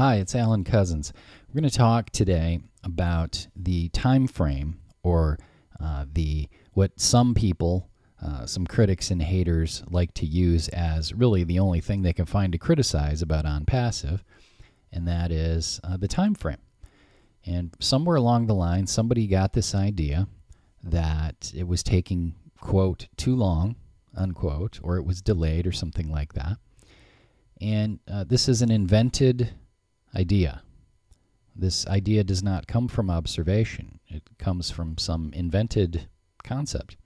Hi, it's Alan Cousins. We're going to talk today about the time frame, or what some people, some critics and haters like to use as really the only thing they can find to criticize about OnPassive, and that is the time frame. And somewhere along the line, somebody got this idea that it was taking, quote, too long, unquote, or it was delayed or something like that. And this is an invented idea. This idea does not come from observation. It comes from some invented concept.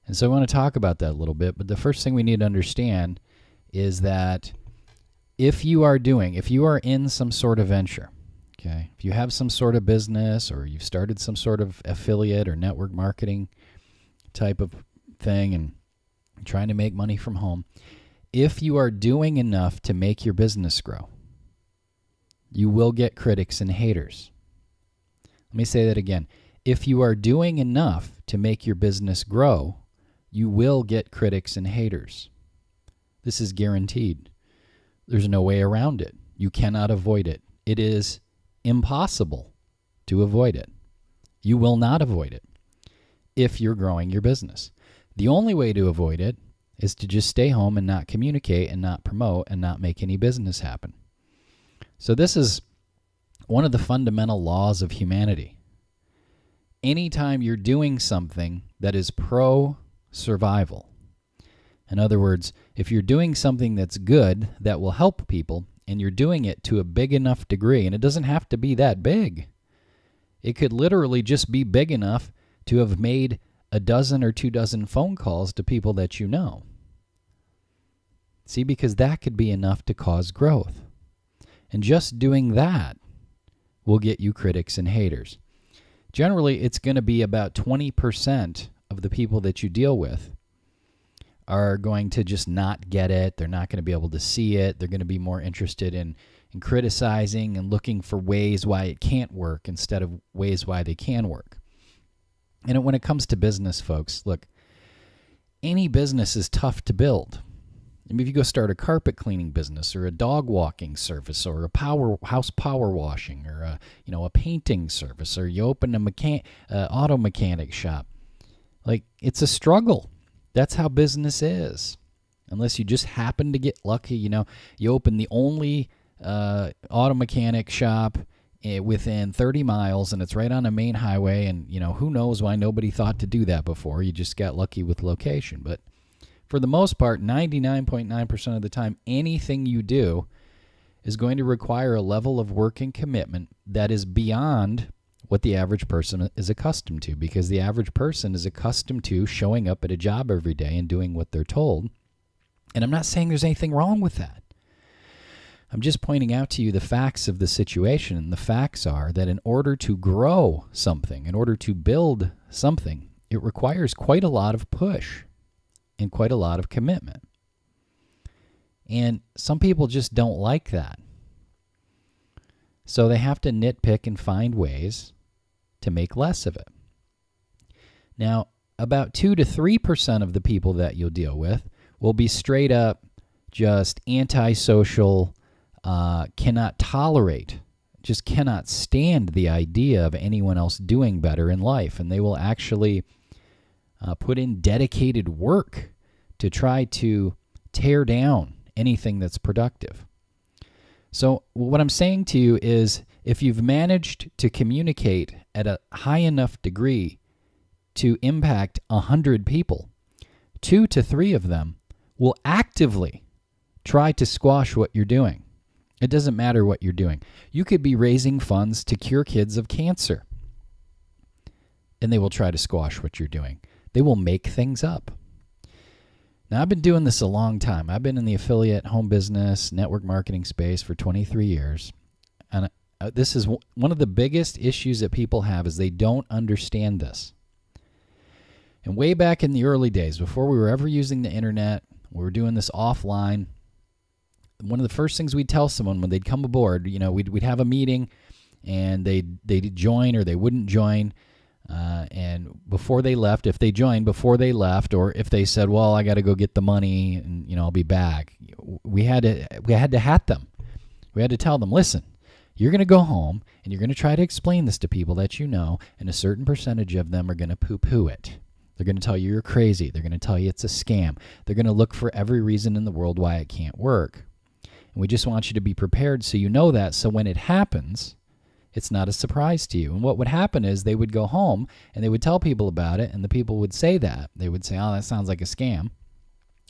And so I want to talk about that a little bit, but the first thing we need to understand is that if you are in some sort of venture, okay, if you have some sort of business or you've started some sort of affiliate or network marketing type of thing and trying to make money from home, if you are doing enough to make your business grow, you will get critics and haters. Let me say that again. If you are doing enough to make your business grow, you will get critics and haters. This is guaranteed. There's no way around it. You cannot avoid it. It is impossible to avoid it. You will not avoid it if you're growing your business. The only way to avoid it is to just stay home and not communicate and not promote and not make any business happen. So this is one of the fundamental laws of humanity. Anytime you're doing something that is pro-survival, in other words, if you're doing something that's good, that will help people, and you're doing it to a big enough degree, and it doesn't have to be that big. It could literally just be big enough to have made a dozen or 24 phone calls to people that you know. See, because that could be enough to cause growth. And just doing that will get you critics and haters. Generally, it's going to be about 20% of the people that you deal with are going to just not get it. They're not going to be able to see it. They're going to be more interested in criticizing and looking for ways why it can't work instead of ways why they can work. And when it comes to business, folks, look, any business is tough to build. I mean, if you go start a carpet cleaning business or a dog walking service or a house power washing or a painting service, or you open a auto mechanic shop, like, it's a struggle. That's how business is. Unless you just happen to get lucky, you open the only auto mechanic shop within 30 miles and it's right on a main highway, and who knows why nobody thought to do that before. You just got lucky with location. But for the most part, 99.9% of the time, anything you do is going to require a level of work and commitment that is beyond what the average person is accustomed to, because the average person is accustomed to showing up at a job every day and doing what they're told. And I'm not saying there's anything wrong with that. I'm just pointing out to you the facts of the situation. And the facts are that in order to grow something, in order to build something, it requires quite a lot of push and quite a lot of commitment. And some people just don't like that. So they have to nitpick and find ways to make less of it. Now, about 2 to 3% of the people that you'll deal with will be straight up just antisocial, cannot tolerate, just cannot stand the idea of anyone else doing better in life. And they will actually put in dedicated work to try to tear down anything that's productive. So what I'm saying to you is, if you've managed to communicate at a high enough degree to impact 100 people, 2 to 3 of them will actively try to squash what you're doing. It doesn't matter what you're doing. You could be raising funds to cure kids of cancer, and they will try to squash what you're doing. They will make things up. Now, I've been doing this a long time. I've been in the affiliate, home business, network marketing space for 23 years. And this is one of the biggest issues that people have, is they don't understand this. And way back in the early days, before we were ever using the internet, we were doing this offline. One of the first things we'd tell someone when they'd come aboard, we'd have a meeting, and they'd join or they wouldn't join. And before they left, if they joined before they left, or if they said, well, I got to go get the money and, I'll be back, we had to hat them. We had to tell them, listen, you're going to go home and you're going to try to explain this to people that you know, and a certain percentage of them are going to poo-poo it. They're going to tell you you're crazy. They're going to tell you it's a scam. They're going to look for every reason in the world why it can't work. And we just want you to be prepared so you know that, so when it happens, it's not a surprise to you. And what would happen is they would go home and they would tell people about it, and the people would say that. They would say, oh, that sounds like a scam.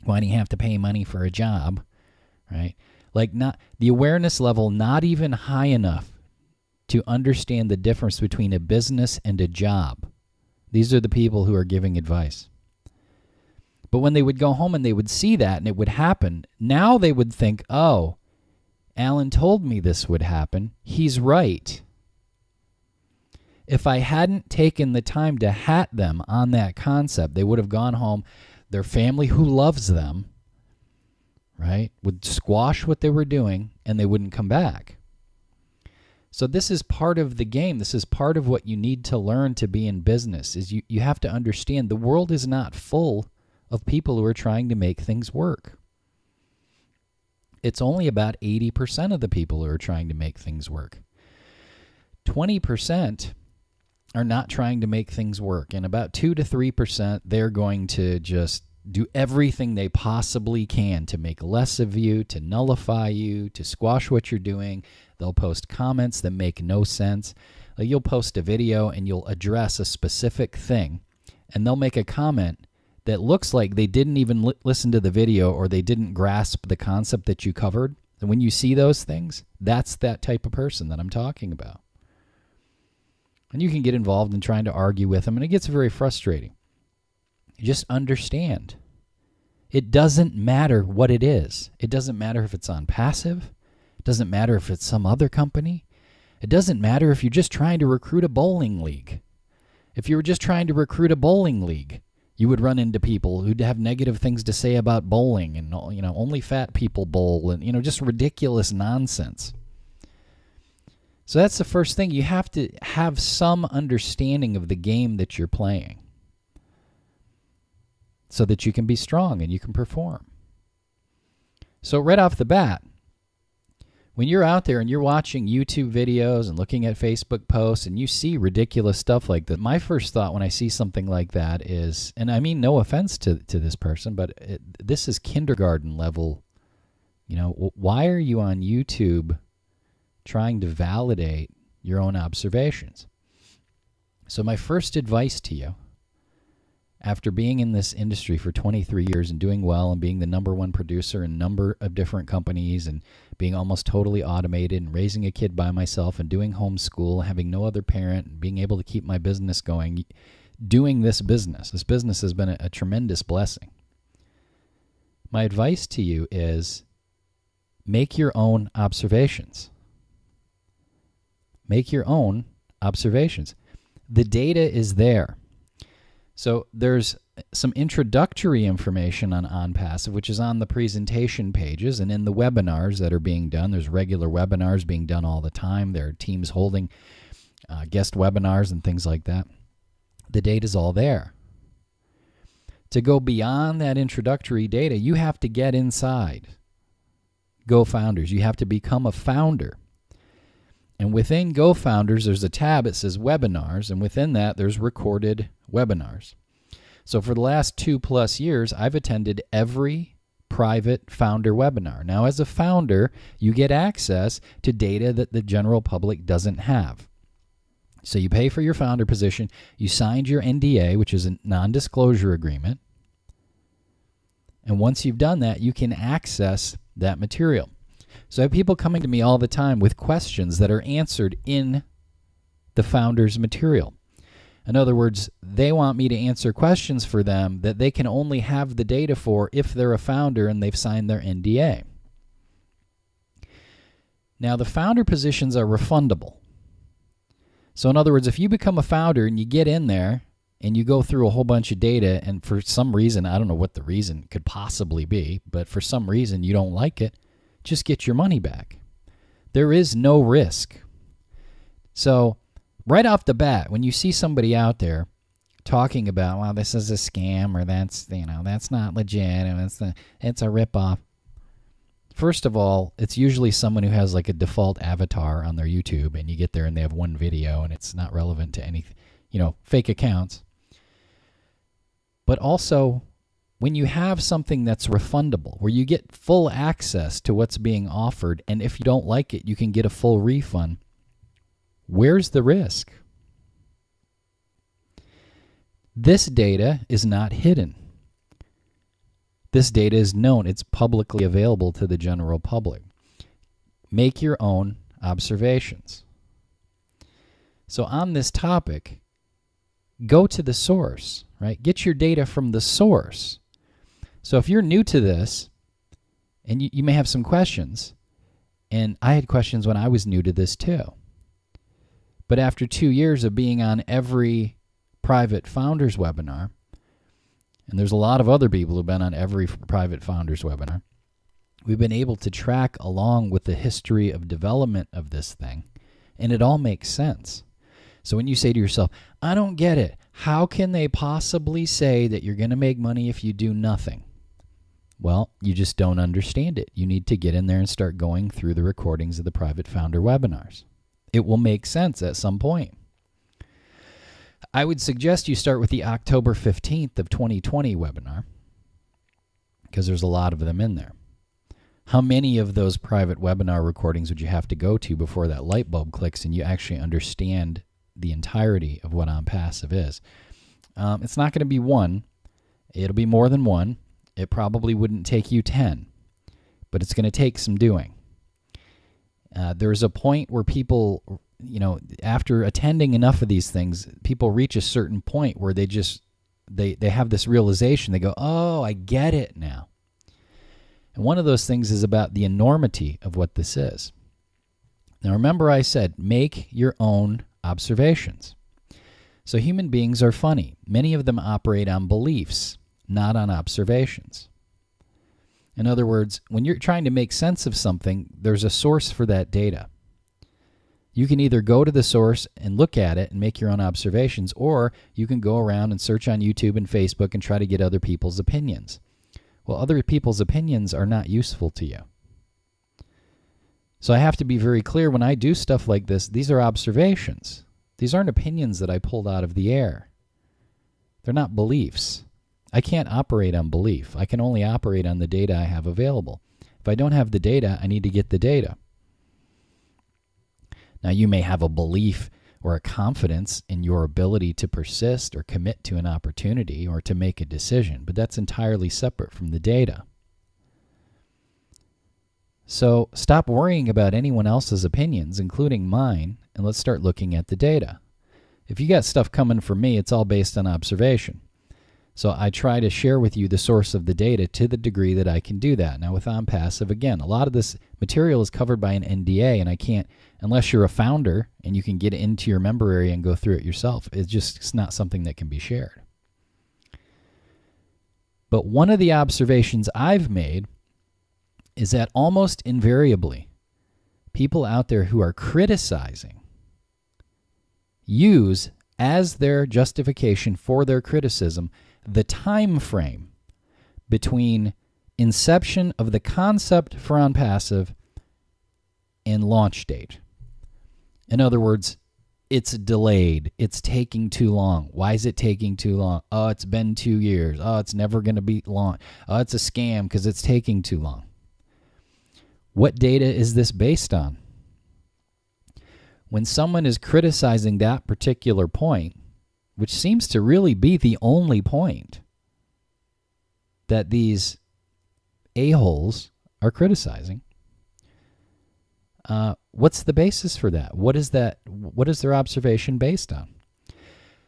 Why do you have to pay money for a job? Right? Like, not the awareness level not even high enough to understand the difference between a business and a job. These are the people who are giving advice. But when they would go home and they would see that and it would happen, now they would think, oh, Alan told me this would happen. He's right. If I hadn't taken the time to hat them on that concept, they would have gone home. Their family who loves them, right, would squash what they were doing and they wouldn't come back. So this is part of the game. This is part of what you need to learn to be in business, is you have to understand the world is not full of people who are trying to make things work. It's only about 80% of the people who are trying to make things work. 20% are not trying to make things work, and about 2 to 3% they're going to just do everything they possibly can to make less of you, to nullify you, to squash what you're doing. They'll post comments that make no sense. Like, you'll post a video and you'll address a specific thing, and they'll make a comment that looks like they didn't even listen to the video or they didn't grasp the concept that you covered. And when you see those things, that's that type of person that I'm talking about. And you can get involved in trying to argue with them, and it gets very frustrating. You just understand. It doesn't matter what it is. It doesn't matter if it's on passive. It doesn't matter if it's some other company. It doesn't matter if you're just trying to recruit a bowling league. If you were just trying to recruit a bowling league, you would run into people who'd have negative things to say about bowling and, only fat people bowl and, just ridiculous nonsense. So that's the first thing. You have to have some understanding of the game that you're playing so that you can be strong and you can perform. So right off the bat, when you're out there and you're watching YouTube videos and looking at Facebook posts and you see ridiculous stuff like that, my first thought when I see something like that is, and I mean no offense to this person, but this is kindergarten level. Why are you on YouTube trying to validate your own observations? So my first advice to you, after being in this industry for 23 years and doing well and being the number one producer in a number of different companies and being almost totally automated and raising a kid by myself and doing homeschool, having no other parent, and being able to keep my business going, doing this business has been a tremendous blessing. My advice to you is make your own observations. Make your own observations. The data is there. So there's some introductory information on passive, which is on the presentation pages and in the webinars that are being done. There's regular webinars being done all the time. There are teams holding guest webinars and things like that. The data's all there. To go beyond that introductory data, you have to get inside GoFounders. You have to become a founder. And within GoFounders, there's a tab that says webinars, and within that, there's recorded webinars. So for the last 2+ years, I've attended every private founder webinar. Now, as a founder, you get access to data that the general public doesn't have. So you pay for your founder position, you signed your NDA, which is a non-disclosure agreement, and once you've done that, you can access that material. So I have people coming to me all the time with questions that are answered in the founder's material. In other words, they want me to answer questions for them that they can only have the data for if they're a founder and they've signed their NDA. Now, the founder positions are refundable. So in other words, if you become a founder and you get in there and you go through a whole bunch of data and for some reason, I don't know what the reason could possibly be, but for some reason you don't like it, just get your money back. There is no risk. So right off the bat, when you see somebody out there talking about, well, this is a scam or that's not legit and it's a ripoff, First of all, it's usually someone who has like a default avatar on their YouTube, and you get there and they have one video and it's not relevant to any, fake accounts. But also, when you have something that's refundable, where you get full access to what's being offered, and if you don't like it, you can get a full refund, where's the risk? This data is not hidden. This data is known. It's publicly available to the general public. Make your own observations. So on this topic, go to the source, right? Get your data from the source. So if you're new to this, and you may have some questions, and I had questions when I was new to this too. But after 2 years of being on every private founders webinar, and there's a lot of other people who've been on every private founders webinar, we've been able to track along with the history of development of this thing, and it all makes sense. So when you say to yourself, I don't get it, how can they possibly say that you're going to make money if you do nothing? Well, you just don't understand it. You need to get in there and start going through the recordings of the private founder webinars. It will make sense at some point. I would suggest you start with the October 15th of 2020 webinar, because there's a lot of them in there. How many of those private webinar recordings would you have to go to before that light bulb clicks and you actually understand the entirety of what OnPassive is? It's not going to be one. It'll be more than one. It probably wouldn't take you 10, but it's going to take some doing. There's a point where people, after attending enough of these things, people reach a certain point where they have this realization. They go, oh, I get it now. And one of those things is about the enormity of what this is. Now, remember I said, make your own observations. So human beings are funny. Many of them operate on beliefs, not on observations. In other words, when you're trying to make sense of something, there's a source for that data. You can either go to the source and look at it and make your own observations, or you can go around and search on YouTube and Facebook and try to get other people's opinions. Well, other people's opinions are not useful to you. So I have to be very clear when I do stuff like this, these are observations. These aren't opinions that I pulled out of the air. They're not beliefs. I can't operate on belief. I can only operate on the data I have available. If I don't have the data, I need to get the data. Now, you may have a belief or a confidence in your ability to persist or commit to an opportunity or to make a decision, but that's entirely separate from the data. So stop worrying about anyone else's opinions, including mine, and let's start looking at the data. If you got stuff coming from me, it's all based on observation. So I try to share with you the source of the data to the degree that I can do that. Now with OnPassive, again, a lot of this material is covered by an NDA, and I can't, unless you're a founder and you can get into your member area and go through it yourself, it's not something that can be shared. But one of the observations I've made is that almost invariably, people out there who are criticizing use as their justification for their criticism the time frame between inception of the concept for OnPassive and launch date. In other words, it's delayed. It's taking too long. Why is it taking too long? Oh, it's been 2 years. Oh, it's never going to be launched. Oh, it's a scam because it's taking too long. What data is this based on? When someone is criticizing that particular point, which seems to really be the only point that these a-holes are criticizing, what's the basis for that? What is that? What is their observation based on?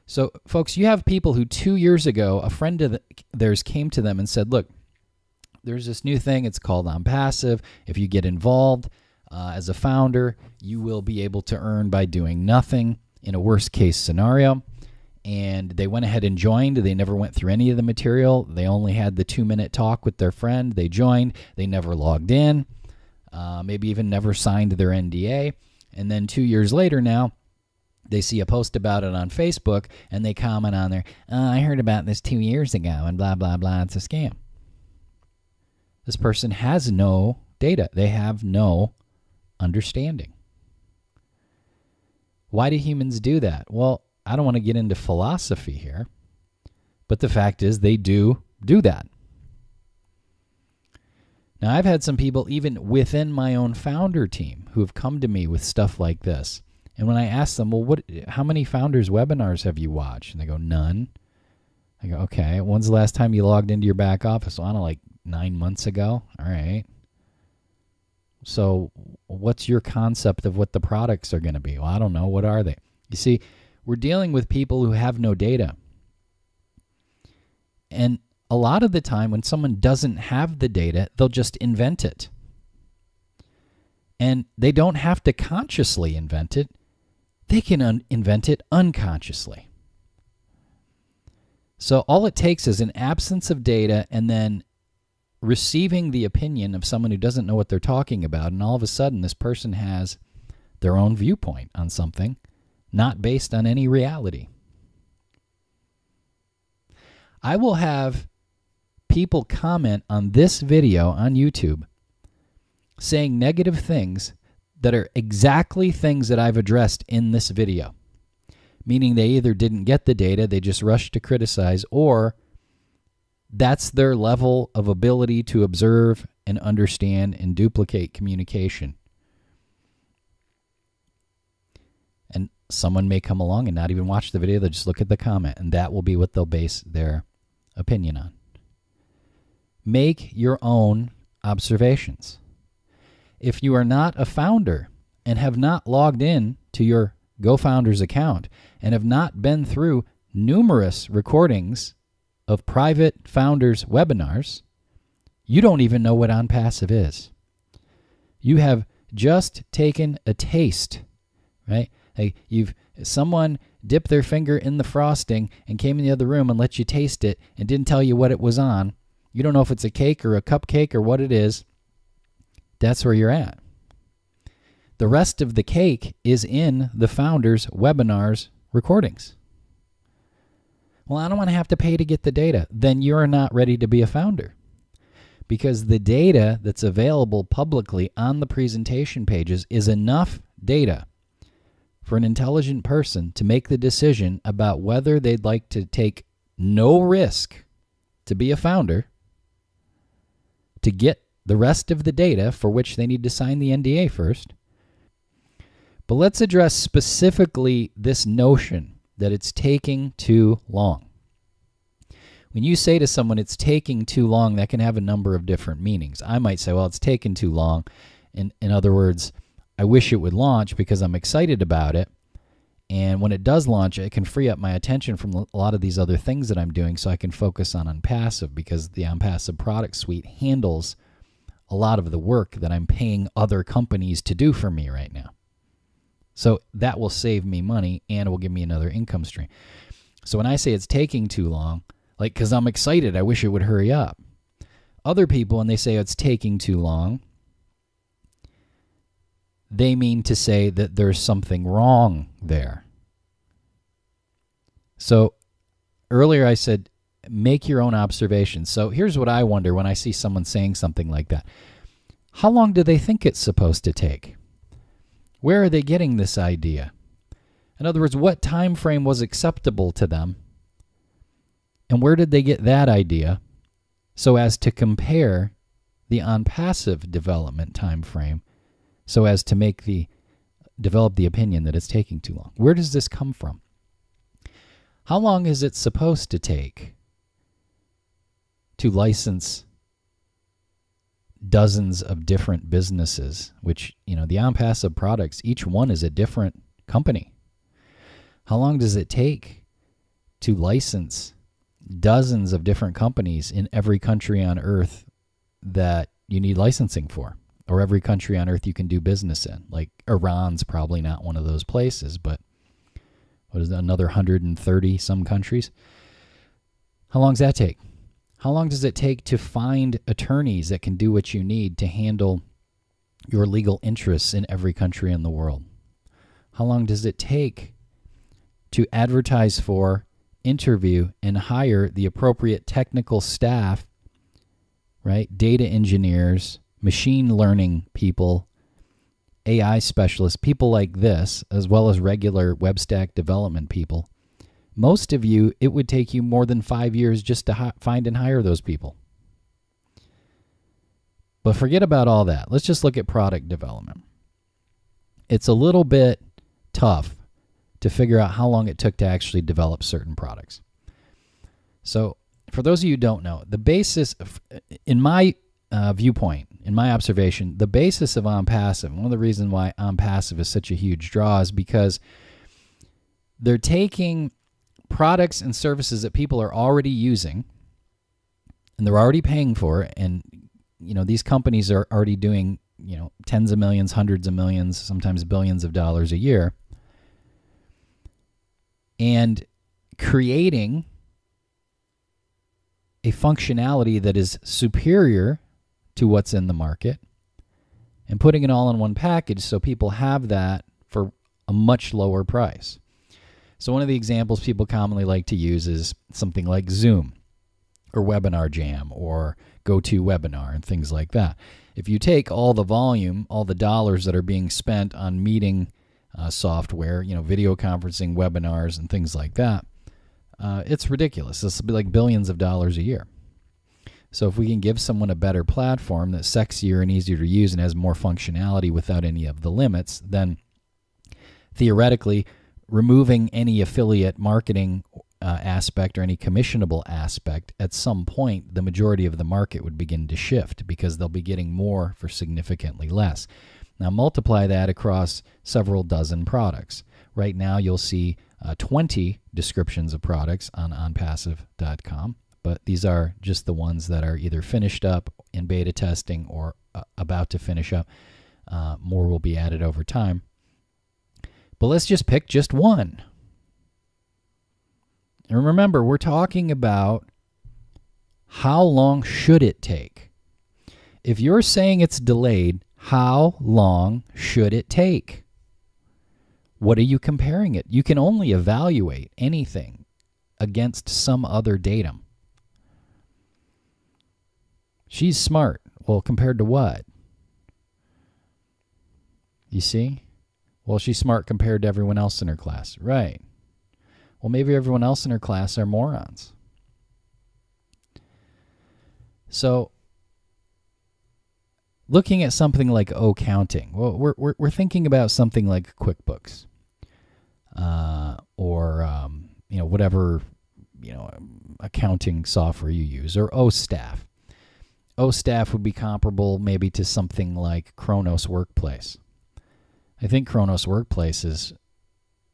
So, folks, you have people who 2 years ago, a friend of theirs came to them and said, look, there's this new thing. It's called OnPassive. If you get involved as a founder, you will be able to earn by doing nothing in a worst-case scenario. And they went ahead and joined. They never went through any of the material. They only had the 2-minute talk with their friend. They joined. They never logged in, maybe even never signed their NDA. And then 2 years later now, they see a post about it on Facebook, and they comment on there, I heard about this 2 years ago, and blah, blah, blah, it's a scam. This person has no data. They have no understanding. Why do humans do that? Well, I don't want to get into philosophy here, but the fact is they do that. Now, I've had some people even within my own founder team who have come to me with stuff like this. And when I ask them, well, how many founders webinars have you watched? And they go, none. I go, okay, when's the last time you logged into your back office? Well, I don't know, like 9 months ago. All right. So what's your concept of what the products are going to be? Well, I don't know. What are they? You see, we're dealing with people who have no data. And a lot of the time when someone doesn't have the data, they'll just invent it. And they don't have to consciously invent it. They can invent it unconsciously. So all it takes is an absence of data and then receiving the opinion of someone who doesn't know what they're talking about, and all of a sudden this person has their own viewpoint on something, not based on any reality. I will have people comment on this video on YouTube saying negative things that are exactly things that I've addressed in this video, meaning they either didn't get the data, they just rushed to criticize, or that's their level of ability to observe and understand and duplicate communication. And someone may come along and not even watch the video, they'll just look at the comment, and that will be what they'll base their opinion on. Make your own observations. If you are not a founder and have not logged in to your GoFounders account and have not been through numerous recordings of private founders webinars, you don't even know what OnPassive is. You have just taken a taste, right? Like someone dipped their finger in the frosting and came in the other room and let you taste it and didn't tell you what it was on. You don't know if it's a cake or a cupcake or what it is. That's where you're at. The rest of the cake is in the founders webinars recordings. Well, I don't want to have to pay to get the data. Then you're not ready to be a founder, because the data that's available publicly on the presentation pages is enough data for an intelligent person to make the decision about whether they'd like to take no risk to be a founder, to get the rest of the data for which they need to sign the NDA first. But let's address specifically this notion that it's taking too long. When you say to someone it's taking too long, that can have a number of different meanings. I might say, well, it's taken too long. In other words, I wish it would launch because I'm excited about it. And when it does launch, it can free up my attention from a lot of these other things that I'm doing so I can focus on OnPassive, because the OnPassive product suite handles a lot of the work that I'm paying other companies to do for me right now. So that will save me money and it will give me another income stream. So when I say it's taking too long, like, because I'm excited, I wish it would hurry up. Other people, when they say it's taking too long, they mean to say that there's something wrong there. So earlier I said, make your own observations. So here's what I wonder when I see someone saying something like that. How long do they think it's supposed to take? Where are they getting this idea? In other words, what time frame was acceptable to them? And where did they get that idea so as to compare the OnPassive development time frame so as to develop the opinion that it's taking too long? Where does this come from? How long is it supposed to take to license dozens of different businesses, which, the OnPassive products, each one is a different company? How long does it take to license dozens of different companies in every country on earth that you need licensing for, or every country on earth you can do business in? Like Iran's probably not one of those places, but what is it, another 130 some countries? How long does that take? How long does it take to find attorneys that can do what you need to handle your legal interests in every country in the world? How long does it take to advertise for, interview, and hire the appropriate technical staff, right? Data engineers, machine learning people, AI specialists, people like this, as well as regular web stack development people, most of you, it would take you more than 5 years just to find and hire those people. But forget about all that. Let's just look at product development. It's a little bit tough to figure out how long it took to actually develop certain products. So for those of you who don't know, the basis, in my viewpoint, in my observation, the basis of OnPassive, one of the reasons why OnPassive is such a huge draw is because they're taking products and services that people are already using and they're already paying for, and these companies are already doing tens of millions, hundreds of millions, sometimes billions of dollars a year, and creating a functionality that is superior to what's in the market and putting it all in one package so people have that for a much lower price. So one of the examples people commonly like to use is something like Zoom or Webinar Jam or GoToWebinar and things like that. If you take all the volume, all the dollars that are being spent on meeting software, video conferencing, webinars, and things like that, it's ridiculous. This will be like billions of dollars a year. So if we can give someone a better platform that's sexier and easier to use and has more functionality without any of the limits, then theoretically, removing any affiliate marketing aspect or any commissionable aspect, at some point, the majority of the market would begin to shift because they'll be getting more for significantly less. Now multiply that across several dozen products. Right now you'll see 20 descriptions of products on onpassive.com, but these are just the ones that are either finished up in beta testing or about to finish up. More will be added over time. But let's just pick just one. And remember, we're talking about how long should it take. If you're saying it's delayed, how long should it take? What are you comparing it? You can only evaluate anything against some other datum. She's smart. Well, compared to what? You see? Well, she's smart compared to everyone else in her class. Right. Well, maybe everyone else in her class are morons. So, looking at something like accounting, well, we're thinking about something like Quickbooks, or whatever accounting software you use, or OStaff. OStaff would be comparable maybe to something like Kronos Workplace. I think Kronos Workplace is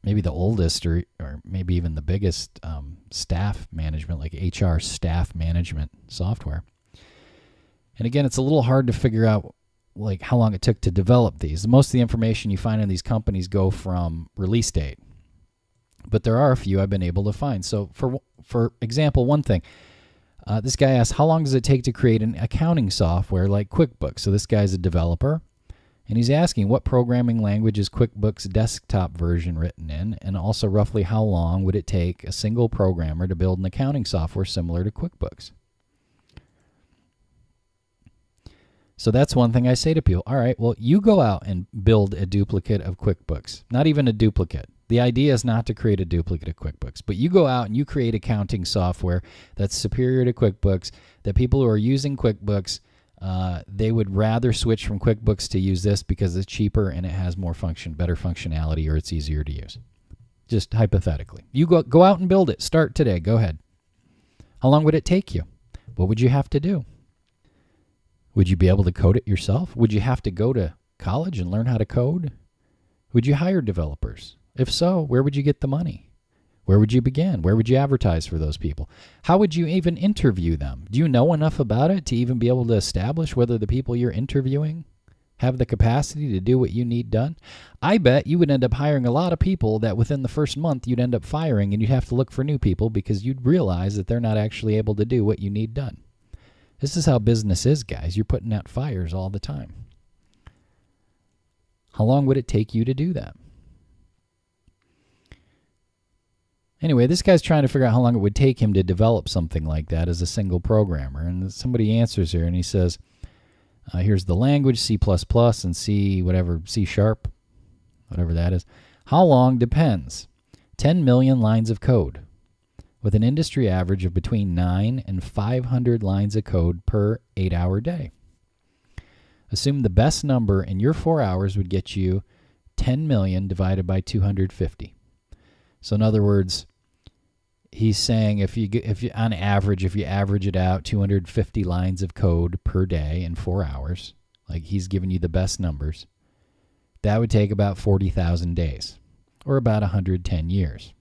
maybe the oldest or maybe even the biggest staff management, like HR staff management software. And again, it's a little hard to figure out like how long it took to develop these. Most of the information you find in these companies go from release date, but there are a few I've been able to find. So for example, one thing, this guy asked, how long does it take to create an accounting software like QuickBooks? So this guy's a developer. And he's asking what programming language is QuickBooks desktop version written in, and also roughly how long would it take a single programmer to build an accounting software similar to QuickBooks? So that's one thing I say to people. All right, well, you go out and build a duplicate of QuickBooks. Not even a duplicate. The idea is not to create a duplicate of QuickBooks, but you go out and you create accounting software that's superior to QuickBooks, that people who are using QuickBooks, they would rather switch from QuickBooks to use this because it's cheaper and it has more better functionality, or it's easier to use. Just hypothetically. You go out and build it. Start today. Go ahead. How long would it take you? What would you have to do? Would you be able to code it yourself? Would you have to go to college and learn how to code? Would you hire developers? If so, where would you get the money? Where would you begin? Where would you advertise for those people? How would you even interview them? Do you know enough about it to even be able to establish whether the people you're interviewing have the capacity to do what you need done? I bet you would end up hiring a lot of people that within the first month you'd end up firing, and you'd have to look for new people because you'd realize that they're not actually able to do what you need done. This is how business is, guys. You're putting out fires all the time. How long would it take you to do that? Anyway, this guy's trying to figure out how long it would take him to develop something like that as a single programmer. And somebody answers here and he says, Here's the language, C++ and C sharp, whatever that is. How long depends. 10 million lines of code, with an industry average of between 9 and 500 lines of code per 8-hour day. Assume the best number in your 4 hours would get you 10 million divided by 250. So in other words, he's saying if you on average, if you average it out, 250 lines of code per day in 4 hours, like he's giving you the best numbers, that would take about 40,000 days, or about 110 years.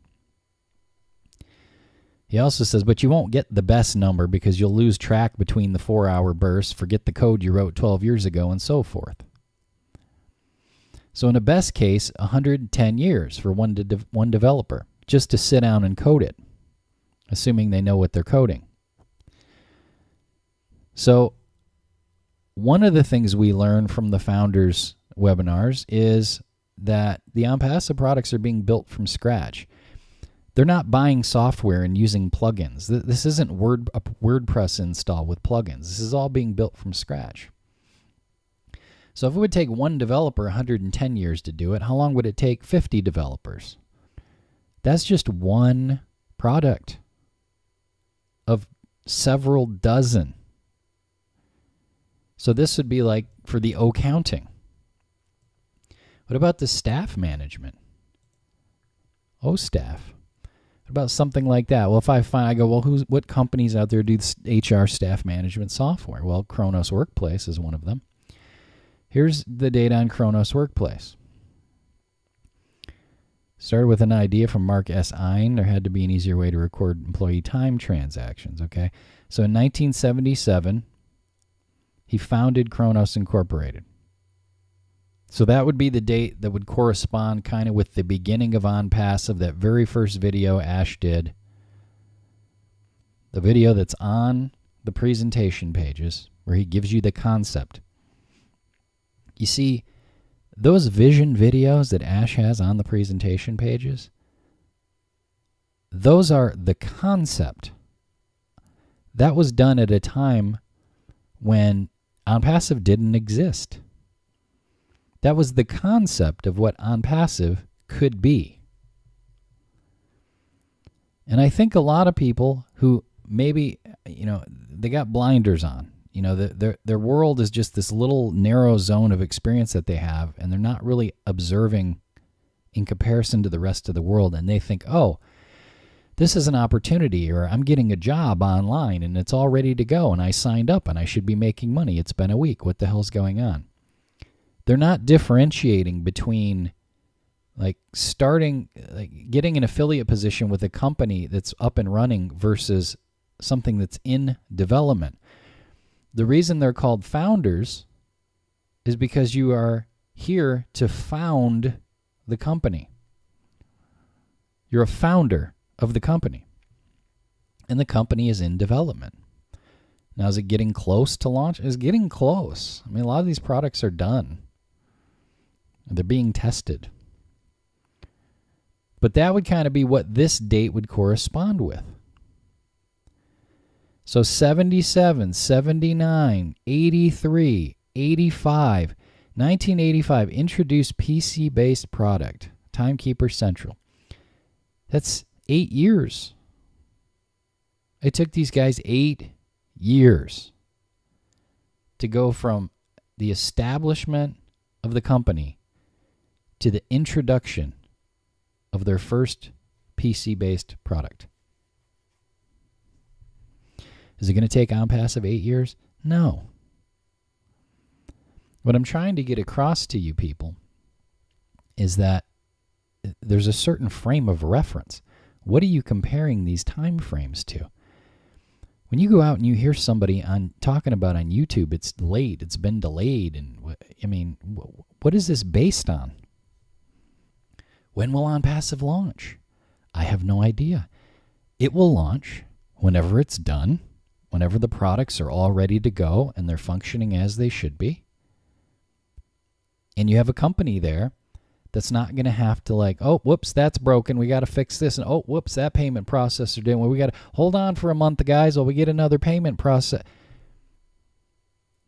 He also says, but you won't get the best number because you'll lose track between the 4-hour bursts, forget the code you wrote 12 years ago, and so forth. So in a best case, 110 years for one developer just to sit down and code it, assuming they know what they're coding. So one of the things we learn from the founders' webinars is that the OnPassive products are being built from scratch. They're not buying software and using plugins. This isn't a WordPress install with plugins. This is all being built from scratch. So if it would take one developer 110 years to do it, how long would it take 50 developers? That's just one product of several dozen. So this would be like for the accounting. What about the staff management? staff. What about something like that? Well, if I go, well, what companies out there do HR staff management software? Well, Kronos Workplace is one of them. Here's the data on Kronos Workplace. Started with an idea from Mark S. Ein. There had to be an easier way to record employee time transactions, okay? So in 1977, he founded Kronos Incorporated. So that would be the date that would correspond kind of with the beginning of OnPassive, that very first video Ash did. The video that's on the presentation pages where he gives you the concept. You see, those vision videos that Ash has on the presentation pages, those are the concept. That was done at a time when OnPassive didn't exist. That was the concept of what OnPassive could be. And I think a lot of people who maybe, they got blinders on. Their world is just this little narrow zone of experience that they have, and they're not really observing in comparison to the rest of the world. And they think, oh, this is an opportunity, or I'm getting a job online and it's all ready to go and I signed up and I should be making money. It's been a week. What the hell's going on? They're not differentiating between getting an affiliate position with a company that's up and running versus something that's in development. The reason they're called founders is because you are here to found the company. You're a founder of the company, and the company is in development. Now, is it getting close to launch? It's getting close. I mean, a lot of these products are done. They're being tested. But that would kind of be what this date would correspond with. So 77, 79, 83, 85, 1985, introduced PC-based product, Timekeeper Central. That's 8 years. It took these guys 8 years to go from the establishment of the company to the introduction of their first PC-based product. Is it going to take OnPassive 8 years? No. What I'm trying to get across to you people is that there's a certain frame of reference. What are you comparing these time frames to? When you go out and you hear somebody talking about on YouTube, it's delayed, it's been delayed, and what is this based on? When will OnPassive launch? I have no idea. It will launch whenever it's done, whenever the products are all ready to go and they're functioning as they should be. And you have a company there that's not going to have to oh, whoops, that's broken. We got to fix this. And oh, whoops, that payment processor didn't. We got to hold on for a month, guys, while we get another payment process.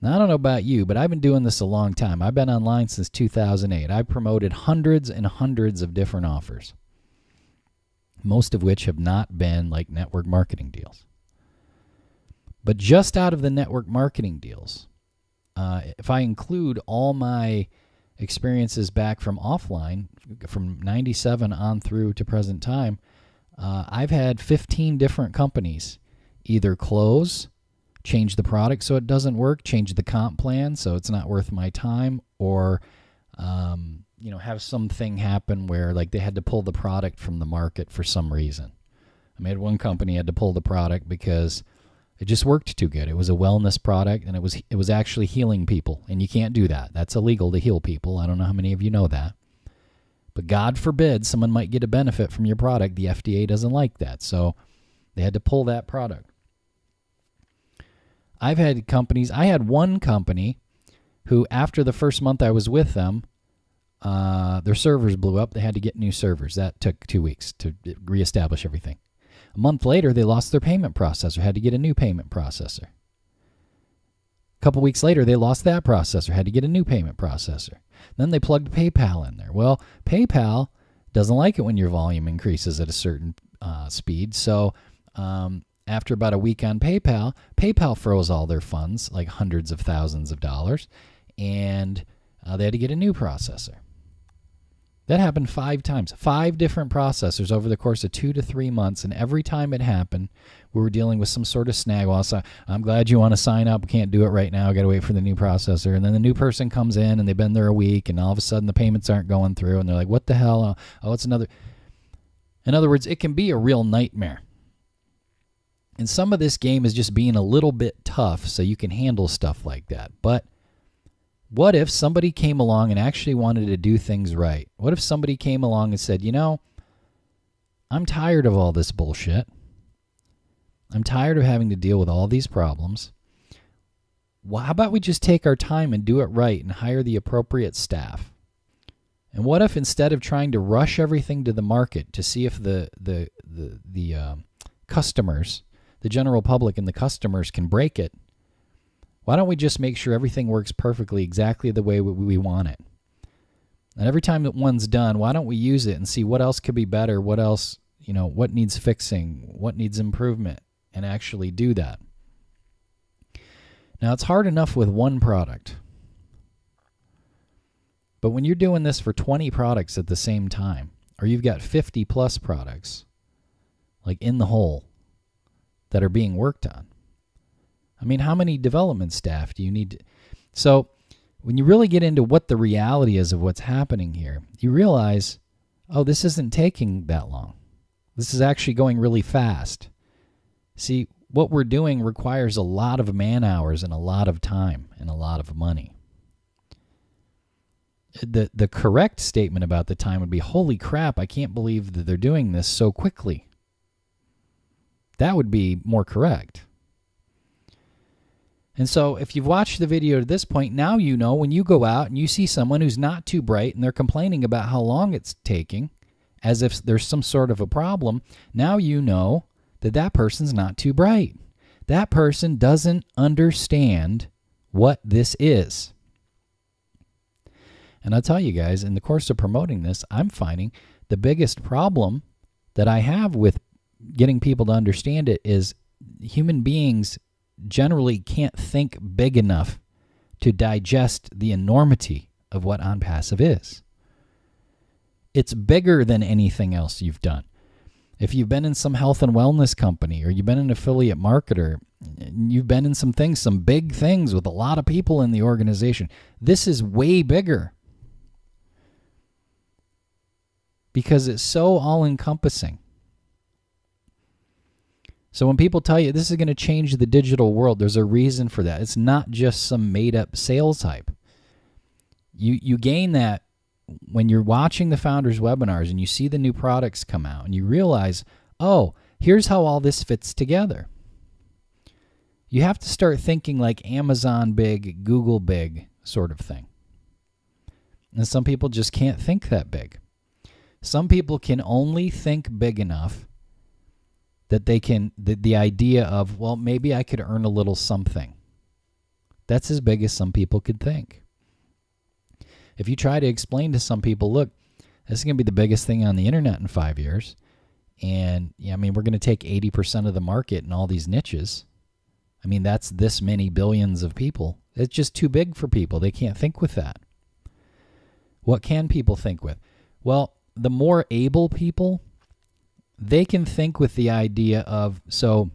Now, I don't know about you, but I've been doing this a long time. I've been online since 2008. I've promoted hundreds and hundreds of different offers, most of which have not been like network marketing deals. But just out of the network marketing deals, if I include all my experiences back from offline, from 97 on through to present time, I've had 15 different companies either close, change the product so it doesn't work, change the comp plan so it's not worth my time, or have something happen where like they had to pull the product from the market for some reason. I had one company had to pull the product because it just worked too good. It was a wellness product, and it was actually healing people, and you can't do that. That's illegal to heal people. I don't know how many of you know that. But God forbid someone might get a benefit from your product. The FDA doesn't like that, so they had to pull that product. I had one company who, after the first month I was with them, their servers blew up. They had to get new servers. That took 2 weeks to reestablish everything. A month later, they lost their payment processor, had to get a new payment processor. A couple weeks later, they lost that processor, had to get a new payment processor. Then they plugged PayPal in there. Well, PayPal doesn't like it when your volume increases at a certain speed. So after about a week on PayPal, PayPal froze all their funds, like hundreds of thousands of dollars, and they had to get a new processor. That happened 5 times, 5 different processors over the course of 2 to 3 months, and every time it happened, we were dealing with some sort of snag. Well, I'm glad you want to sign up. We can't do it right now. Got to wait for the new processor. And then the new person comes in, and they've been there a week, and all of a sudden the payments aren't going through, and they're like, what the hell? Oh, it's another. In other words, it can be a real nightmare. And some of this game is just being a little bit tough so you can handle stuff like that. But what if somebody came along and actually wanted to do things right? What if somebody came along and said, I'm tired of all this bullshit. I'm tired of having to deal with all these problems. Well, how about we just take our time and do it right and hire the appropriate staff? And what if instead of trying to rush everything to the market to see if the customers, the general public and the customers can break it, why don't we just make sure everything works perfectly exactly the way we want it? And every time that one's done, why don't we use it and see what else could be better, what else, what needs fixing, what needs improvement, and actually do that. Now, it's hard enough with one product. But when you're doing this for 20 products at the same time, or you've got 50 plus products, like in the hole, that are being worked on, how many development staff do you need? So when you really get into what the reality is of what's happening here, you realize, this isn't taking that long. This is actually going really fast. See, what we're doing requires a lot of man hours and a lot of time and a lot of money. The correct statement about the time would be, holy crap, I can't believe that they're doing this so quickly. That would be more correct. And so if you've watched the video to this point, now you know when you go out and you see someone who's not too bright and they're complaining about how long it's taking, as if there's some sort of a problem, now you know that that person's not too bright. That person doesn't understand what this is. And I'll tell you guys, in the course of promoting this, I'm finding the biggest problem that I have with getting people to understand it is human beings generally can't think big enough to digest the enormity of what OnPassive is. It's bigger than anything else you've done. If you've been in some health and wellness company, or you've been an affiliate marketer, you've been in some things, some big things with a lot of people in the organization, this is way bigger because it's so all-encompassing. So when people tell you this is going to change the digital world, there's a reason for that. It's not just some made-up sales hype. You gain that when you're watching the founders' webinars and you see the new products come out and you realize, here's how all this fits together. You have to start thinking like Amazon big, Google big sort of thing. And some people just can't think that big. Some people can only think big enough that they can, the idea of, maybe I could earn a little something That's as big as some people could think. If you try to explain to some people, look, this is going to be the biggest thing on the internet in 5 years, and we're going to take 80% of the market in all these niches. I mean, that's this many billions of people. It's just too big for people. They can't think with that. What can people think with? Well, the more able people, they can think with the idea of, so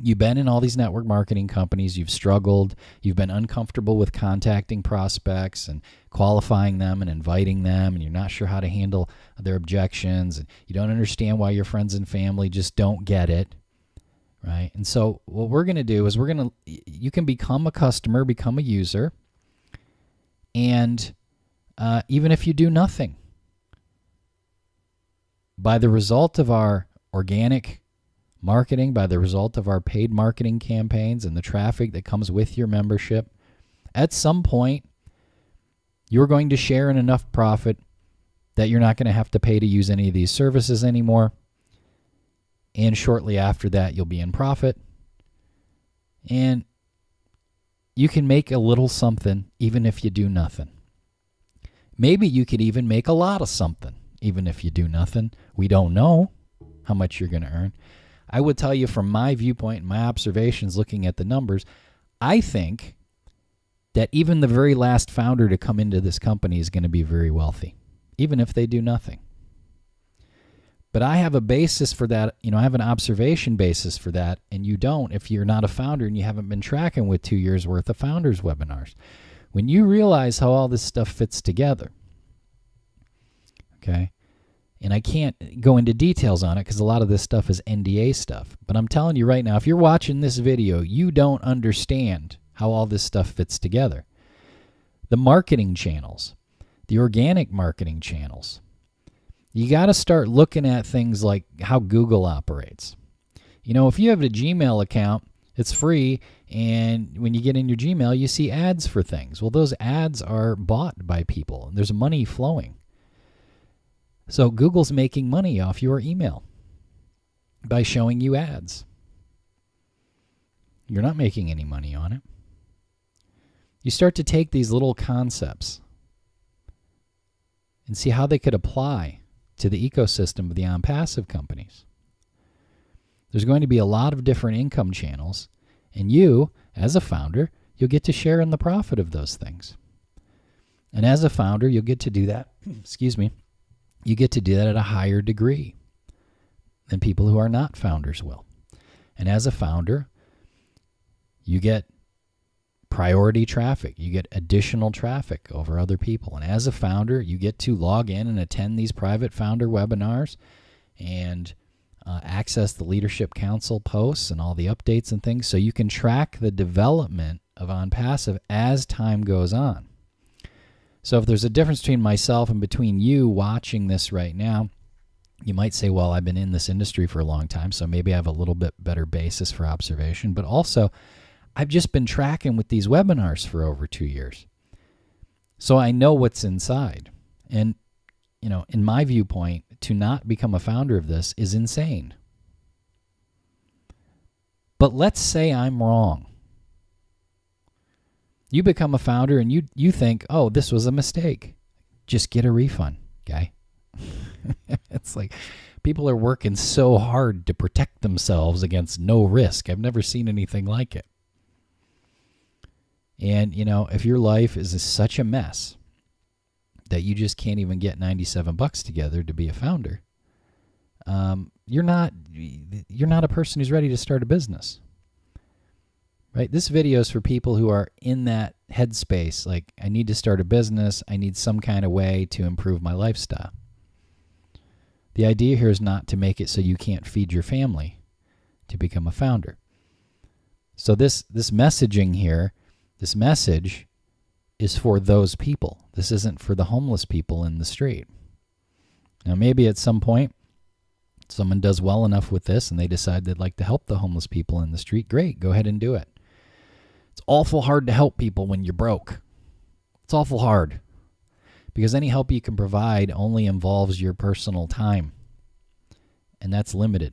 you've been in all these network marketing companies, you've struggled, you've been uncomfortable with contacting prospects and qualifying them and inviting them, and you're not sure how to handle their objections, and you don't understand why your friends and family just don't get it, right? And so what we're going to do is you can become a customer, become a user, and even if you do nothing, by the result of our organic marketing, by the result of our paid marketing campaigns and the traffic that comes with your membership, at some point, you're going to share in enough profit that you're not going to have to pay to use any of these services anymore. And shortly after that, you'll be in profit. And you can make a little something even if you do nothing. Maybe you could even make a lot of something even if you do nothing. We don't know how much you're going to earn. I would tell you from my viewpoint and my observations looking at the numbers, I think that even the very last founder to come into this company is going to be very wealthy, even if they do nothing. But I have a basis for that. I have an observation basis for that, and you don't if you're not a founder and you haven't been tracking with 2 years worth of founders webinars. When you realize how all this stuff fits together, okay, and I can't go into details on it because a lot of this stuff is NDA stuff. But I'm telling you right now, if you're watching this video, you don't understand how all this stuff fits together. The marketing channels, the organic marketing channels. You got to start looking at things like how Google operates. If you have a Gmail account, it's free, and when you get in your Gmail, you see ads for things. Well, those ads are bought by people, and there's money flowing. So Google's making money off your email by showing you ads. You're not making any money on it. You start to take these little concepts and see how they could apply to the ecosystem of the on-passive companies. There's going to be a lot of different income channels, and you, as a founder, you'll get to share in the profit of those things. And as a founder, you'll get to do that, you get to do that at a higher degree than people who are not founders will. And as a founder, you get priority traffic. You get additional traffic over other people. And as a founder, you get to log in and attend these private founder webinars and access the Leadership Council posts and all the updates and things so you can track the development of OnPassive as time goes on. So if there's a difference between myself and between you watching this right now, you might say, well, I've been in this industry for a long time, so maybe I have a little bit better basis for observation. But also, I've just been tracking with these webinars for over 2 years. So I know what's inside. And, in my viewpoint, to not become a founder of this is insane. But let's say I'm wrong. You become a founder and you think, oh, this was a mistake. Just get a refund, guy. It's like people are working so hard to protect themselves against no risk. I've never seen anything like it. And, if your life is such a mess that you just can't even get $97 together to be a founder, you're not a person who's ready to start a business. Right? This video is for people who are in that headspace, like, I need to start a business, I need some kind of way to improve my lifestyle. The idea here is not to make it so you can't feed your family to become a founder. So this messaging here, this message is for those people. This isn't for the homeless people in the street. Now, maybe at some point, someone does well enough with this and they decide they'd like to help the homeless people in the street. Great, go ahead and do it. It's awful hard to help people when you're broke. It's awful hard because any help you can provide only involves your personal time, and that's limited.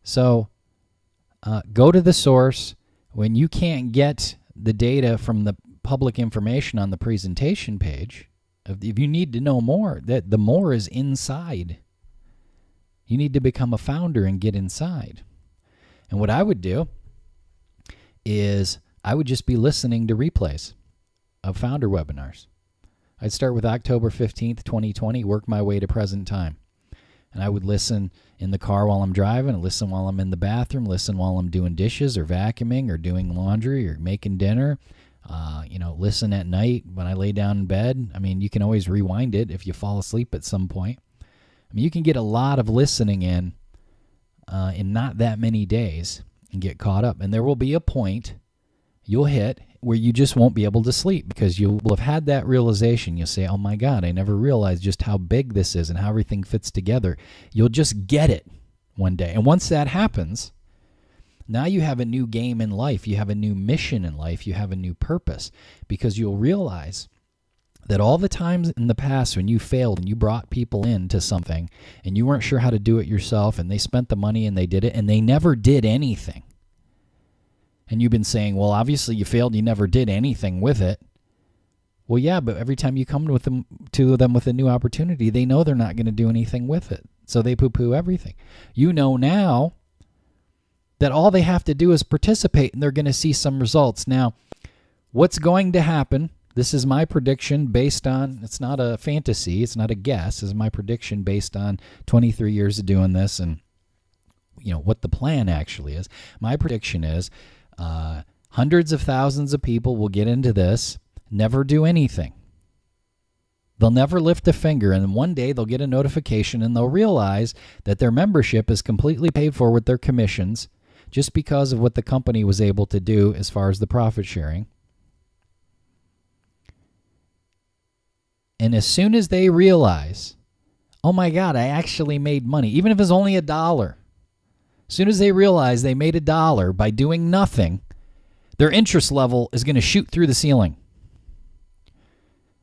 So go to the source. when you can't get the data from the public information on the presentation page, if you need to know more, that the more is inside. You need to become a founder and get inside. And what I would do is I would just be listening to replays of founder webinars. I'd start with October 15th, 2020, work my way to present time. And I would listen in the car while I'm driving, listen while I'm in the bathroom, listen while I'm doing dishes or vacuuming or doing laundry or making dinner. Listen at night when I lay down in bed. I mean, you can always rewind it if you fall asleep at some point. I mean, you can get a lot of listening in not that many days and get caught up. And there will be a point you'll hit where you just won't be able to sleep because you will have had that realization. You'll say, oh my God, I never realized just how big this is and how everything fits together. You'll just get it one day. And once that happens, now you have a new game in life. You have a new mission in life. You have a new purpose because you'll realize that all the times in the past when you failed and you brought people into something and you weren't sure how to do it yourself and they spent the money and they did it and they never did anything. And you've been saying, well, obviously you failed. You never did anything with it. Well, yeah, but every time you come to them with a new opportunity, they know they're not going to do anything with it. So they poo-poo everything. You know now that all they have to do is participate and they're going to see some results. Now, what's going to happen, this is my prediction based on, it's not a fantasy, it's not a guess, it's my prediction based on 23 years of doing this and what the plan actually is. My prediction is hundreds of thousands of people will get into this, never do anything. They'll never lift a finger, and one day they'll get a notification and they'll realize that their membership is completely paid for with their commissions just because of what the company was able to do as far as the profit sharing. And as soon as they realize, oh my God, I actually made money, even if it's only $1. As soon as they realize they made $1 by doing nothing, their interest level is going to shoot through the ceiling.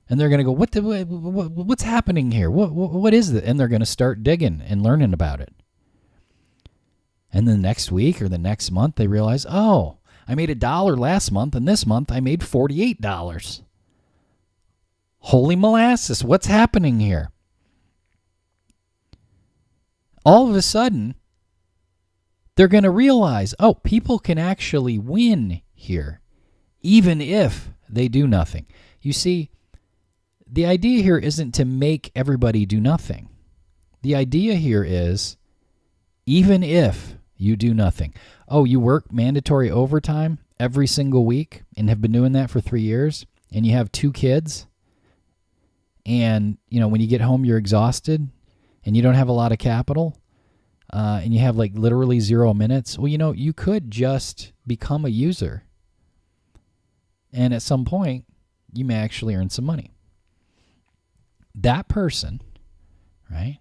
And they're going to go, what's happening here? What is it? And they're going to start digging and learning about it. And the next week or the next month, they realize, oh, I made $1 last month, and this month I made $48. Holy molasses, what's happening here? All of a sudden, they're going to realize, oh, people can actually win here, even if they do nothing. You see, the idea here isn't to make everybody do nothing. The idea here is, even if you do nothing. Oh, you work mandatory overtime every single week and have been doing that for 3 years, and you have 2 kids, and when you get home you're exhausted and you don't have a lot of capital, and you have like literally 0 minutes. Well, you could just become a user, and at some point you may actually earn some money. That person, right?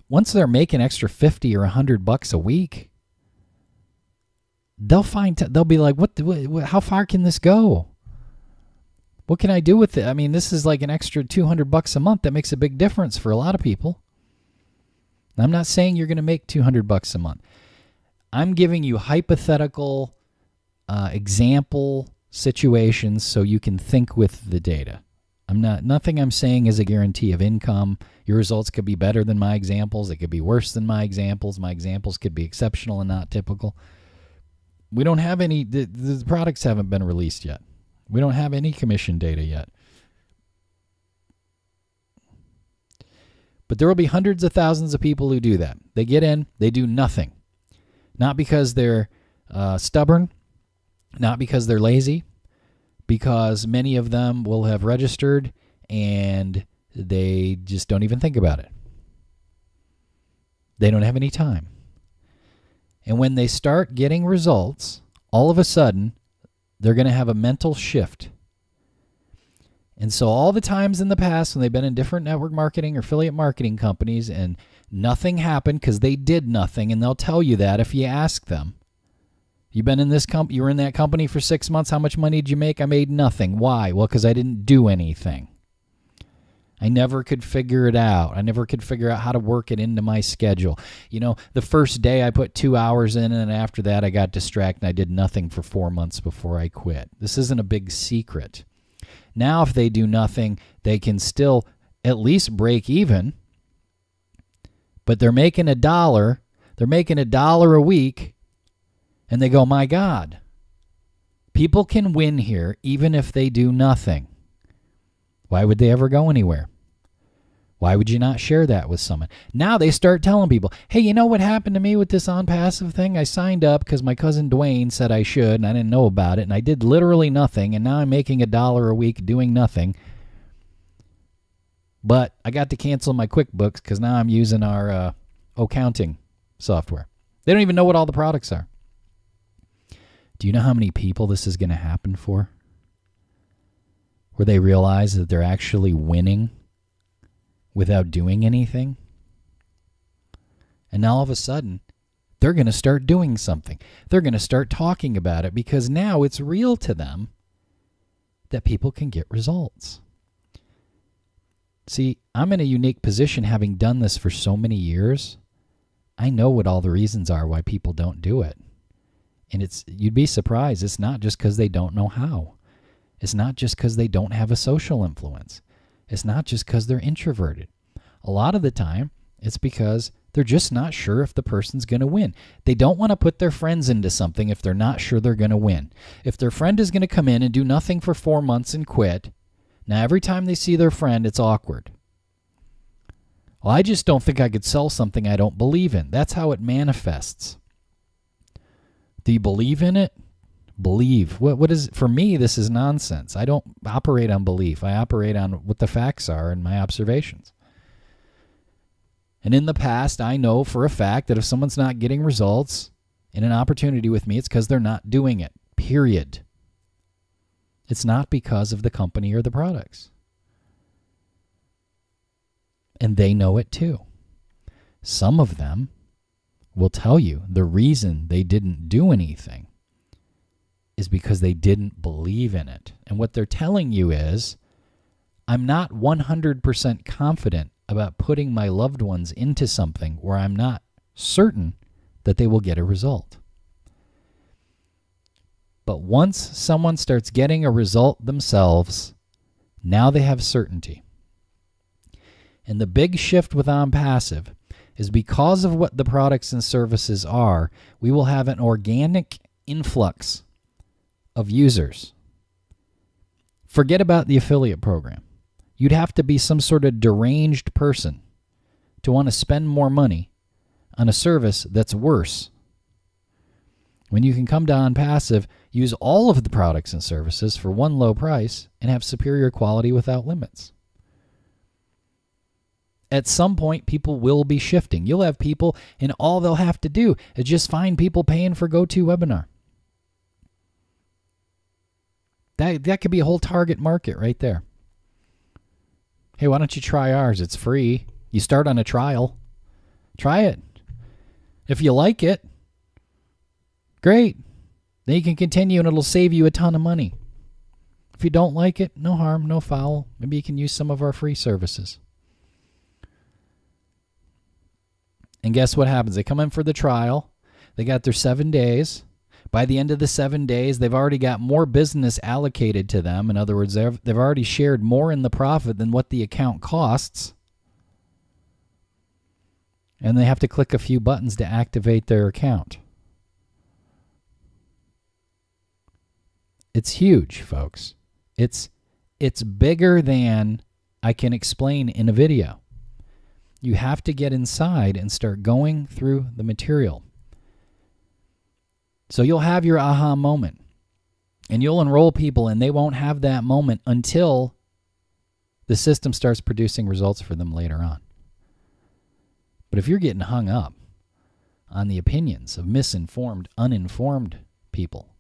Once they're making extra $50 or $100 a week, they'll be like, what? How far can this go? What can I do with it? I mean, this is like an extra $200 a month. That makes a big difference for a lot of people. I'm not saying you're going to make $200 a month. I'm giving you hypothetical example situations so you can think with the data. Nothing I'm saying is a guarantee of income. Your results could be better than my examples. It could be worse than my examples. My examples could be exceptional and not typical. We don't have any, the products haven't been released yet. We don't have any commission data yet. But there will be hundreds of thousands of people who do that. They get in, they do nothing. Not because they're stubborn, not because they're lazy, because many of them will have registered and they just don't even think about it. They don't have any time. And when they start getting results, all of a sudden, they're going to have a mental shift. And so all the times in the past when they've been in different network marketing or affiliate marketing companies and nothing happened because they did nothing, and they'll tell you that if you ask them. You've been in this you were in that company for 6 months. How much money did you make? I made nothing. Why? Well, because I didn't do anything. I never could figure it out. I never could figure out how to work it into my schedule. The first day I put 2 hours in, and after that I got distracted and I did nothing for 4 months before I quit. This isn't a big secret. Now if they do nothing, they can still at least break even, but they're making $1. They're making $1 a week, and they go, my God, people can win here even if they do nothing. Why would they ever go anywhere? Why would you not share that with someone? Now they start telling people, hey, you know what happened to me with this OnPassive thing? I signed up because my cousin Dwayne said I should, and I didn't know about it, and I did literally nothing, and now I'm making $1 a week doing nothing. But I got to cancel my Quickbooks because now I'm using our accounting software. They don't even know what all the products are. Do you know how many people this is going to happen for? Where they realize that they're actually winning without doing anything. And now all of a sudden, they're going to start doing something. They're going to start talking about it because now it's real to them that people can get results. See, I'm in a unique position having done this for so many years. I know what all the reasons are why people don't do it. And you'd be surprised. It's not just because they don't know how. It's not just because they don't have a social influence. It's not just because they're introverted. A lot of the time, it's because they're just not sure if the person's going to win. They don't want to put their friends into something if they're not sure they're going to win. If their friend is going to come in and do nothing for 4 months and quit, now every time they see their friend, it's awkward. Well, I just don't think I could sell something I don't believe in. That's how it manifests. Do you believe in it? Believe. What is for me, this is nonsense. I don't operate on belief. I operate on what the facts are and my observations. And in the past, I know for a fact that if someone's not getting results in an opportunity with me, it's because they're not doing it. Period. It's not because of the company or the products. And they know it too. Some of them will tell you the reason they didn't do anything is because they didn't believe in it. And what they're telling you is, I'm not 100% confident about putting my loved ones into something where I'm not certain that they will get a result. But once someone starts getting a result themselves, now they have certainty. And the big shift with OnPassive is because of what the products and services are, we will have an organic influx of users. Forget about the affiliate program. You'd have to be some sort of deranged person to want to spend more money on a service that's worse. When you can come to OnPassive, use all of the products and services for one low price and have superior quality without limits. At some point, people will be shifting. You'll have people, and all they'll have to do is just find people paying for GoToWebinar. That could be a whole target market right there. Hey, why don't you try ours? It's free. You start on a trial. Try it. If you like it, great. Then you can continue and it'll save you a ton of money. If you don't like it, no harm, no foul. Maybe you can use some of our free services. And guess what happens? They come in for the trial. They got their 7 days. By the end of the 7 days, they've already got more business allocated to them. In other words, they've already shared more in the profit than what the account costs. And they have to click a few buttons to activate their account. It's huge, folks. It's bigger than I can explain in a video. You have to get inside and start going through the material. So you'll have your aha moment, and you'll enroll people, and they won't have that moment until the system starts producing results for them later on. But if you're getting hung up on the opinions of misinformed, uninformed people,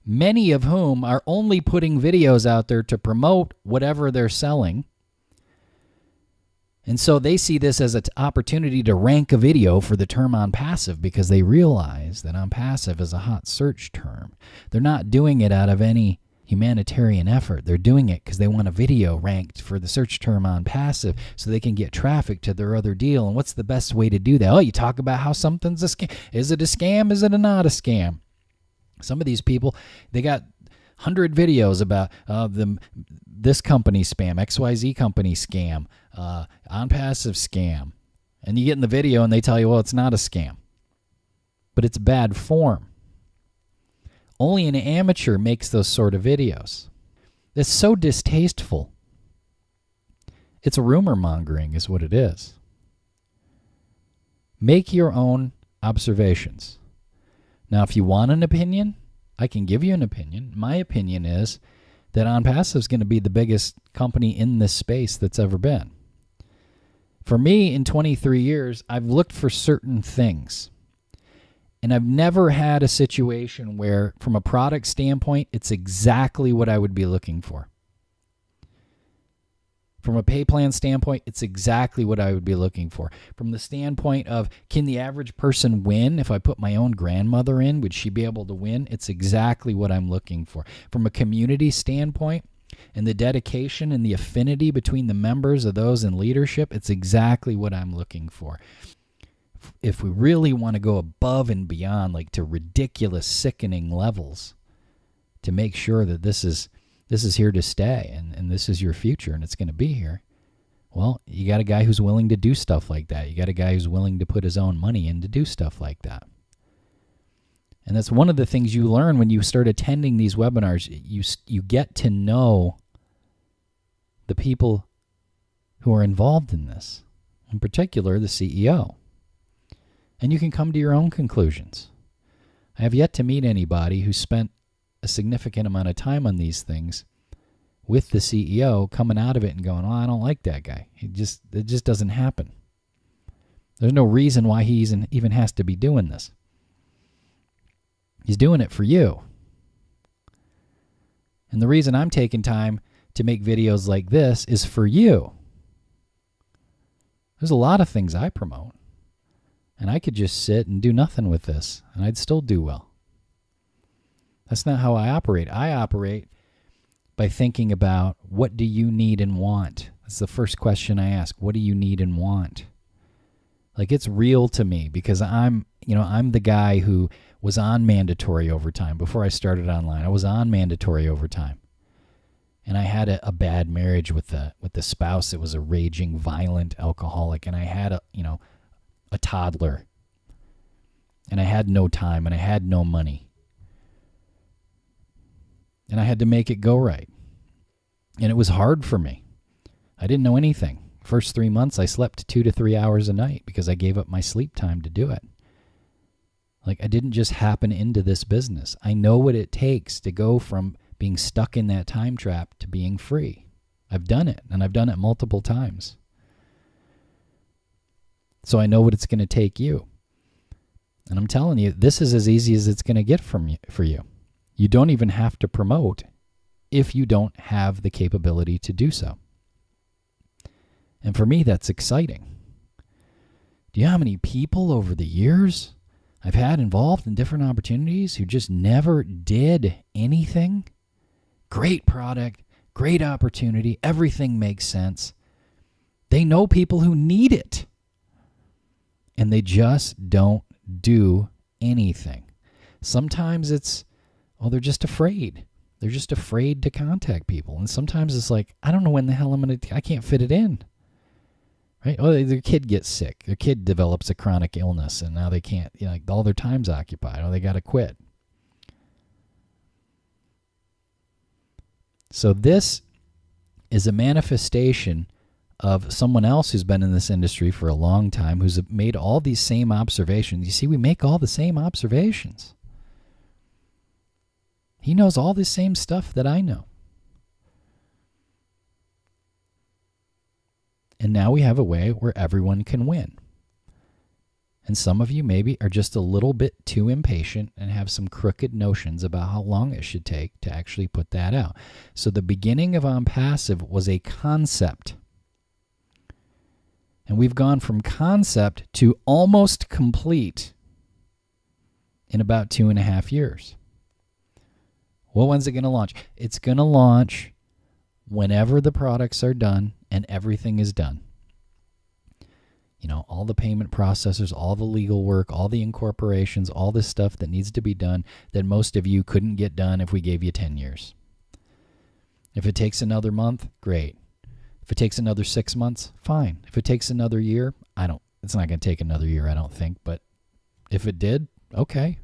many of whom are only putting videos out there to promote whatever they're selling, and so they see this as an opportunity to rank a video for the term OnPassive because they realize that OnPassive is a hot search term. They're not doing it out of any, humanitarian effort. They're doing it because they want a video ranked for the search term on passive so they can get traffic to their other deal. And what's the best way to do that? Oh, you talk about how something's a scam. Is it a scam? Is it not a scam? Some of these people, they got 100 videos about this company spam, XYZ company scam, on passive scam. And you get in the video and they tell you, well, it's not a scam. But it's bad form. Only an amateur makes those sort of videos. It's so distasteful. It's rumor mongering is what it is. Make your own observations. Now, if you want an opinion, I can give you an opinion. My opinion is that OnPassive is going to be the biggest company in this space that's ever been. For me, in 23 years, I've looked for certain things. And I've never had a situation where, from a product standpoint, it's exactly what I would be looking for. From a pay plan standpoint, it's exactly what I would be looking for. From the standpoint of, can the average person win? If I put my own grandmother in, would she be able to win? It's exactly what I'm looking for. From a community standpoint, and the dedication and the affinity between the members of those in leadership, it's exactly what I'm looking for. If we really want to go above and beyond, like to ridiculous, sickening levels, to make sure that this is here to stay and this is your future and it's going to be here, well, you got a guy who's willing to do stuff like that. You got a guy who's willing to put his own money in to do stuff like that. And that's one of the things you learn when you start attending these webinars. You get to know the people who are involved in this, in particular the CEO. And you can come to your own conclusions. I have yet to meet anybody who spent a significant amount of time on these things with the CEO coming out of it and going, oh, I don't like that guy. It just doesn't happen. There's no reason why he even has to be doing this. He's doing it for you. And the reason I'm taking time to make videos like this is for you. There's a lot of things I promote. And I could just sit and do nothing with this, and I'd still do well. That's not how I operate. I operate by thinking about, what do you need and want? That's the first question I ask. What do you need and want? Like, it's real to me because I'm the guy who was on mandatory overtime before I started online. I was on mandatory overtime. And I had a bad marriage with the spouse that was a raging, violent alcoholic, and I had a toddler, and I had no time, and I had no money, and I had to make it go right, and it was hard for me. I didn't know anything. First 3 months, I slept 2 to 3 hours a night because I gave up my sleep time to do it. Like, I didn't just happen into this business. I know what it takes to go from being stuck in that time trap to being free. I've done it, and I've done it multiple times. So I know what it's going to take you. And I'm telling you, this is as easy as it's going to get for you. You don't even have to promote if you don't have the capability to do so. And for me, that's exciting. Do you know how many people over the years I've had involved in different opportunities who just never did anything? Great product, great opportunity, everything makes sense. They know people who need it. And they just don't do anything. Sometimes it's, they're just afraid. They're just afraid to contact people. And sometimes it's like, I don't know when the hell I can't fit it in. Right? Oh, their kid gets sick. Their kid develops a chronic illness, and now they can't, all their time's occupied. Oh, they got to quit. So this is a manifestation of someone else who's been in this industry for a long time, who's made all these same observations. You see, we make all the same observations. He knows all the same stuff that I know. And now we have a way where everyone can win. And some of you maybe are just a little bit too impatient and have some crooked notions about how long it should take to actually put that out. So the beginning of OnPassive was a concept. And we've gone from concept to almost complete in about 2.5 years. Well, when's it going to launch? It's going to launch whenever the products are done and everything is done. You know, all the payment processors, all the legal work, all the incorporations, all this stuff that needs to be done that most of you couldn't get done if we gave you 10 years. If it takes another month, great. If it takes another 6 months, fine. If it takes another year, it's not going to take another year, I don't think. But if it did, okay.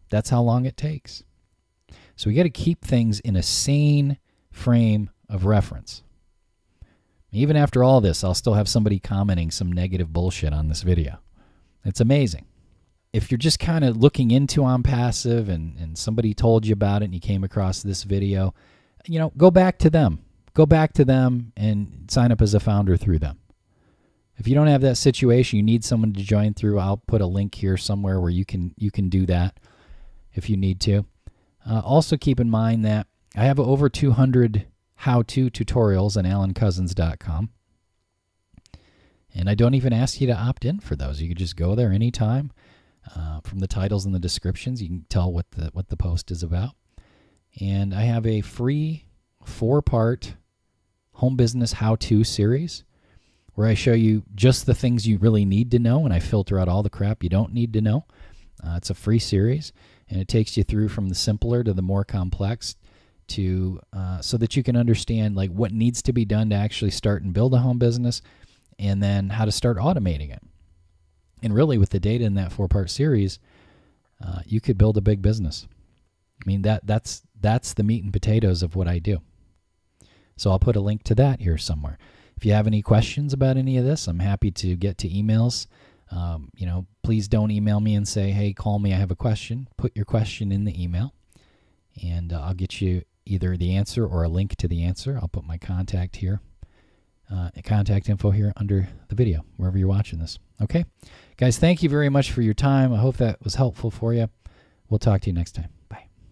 That's how long it takes. So we got to keep things in a sane frame of reference. Even after all this, I'll still have somebody commenting some negative bullshit on this video. It's amazing. If you're just kind of looking into OnPassive and somebody told you about it and you came across this video, you know, go back to them. Go back to them and sign up as a founder through them. If you don't have that situation, you need someone to join through, I'll put a link here somewhere where you can do that if you need to. Also keep in mind that I have over 200 how-to tutorials on alancousins.com. And I don't even ask you to opt in for those. You can just go there anytime. From the titles and the descriptions, you can tell what the post is about. And I have a free 4-part home business how-to series where I show you just the things you really need to know, and I filter out all the crap you don't need to know. It's a free series, and it takes you through from the simpler to the more complex, to so that you can understand like what needs to be done to actually start and build a home business, and then how to start automating it. And really, with the data in that 4-part series, you could build a big business. I mean, that's the meat and potatoes of what I do. So I'll put a link to that here somewhere. If you have any questions about any of this, I'm happy to get to emails. Please don't email me and say, hey, call me, I have a question. Put your question in the email, and I'll get you either the answer or a link to the answer. I'll put my contact here, contact info here under the video, wherever you're watching this. Okay? Guys, thank you very much for your time. I hope that was helpful for you. We'll talk to you next time.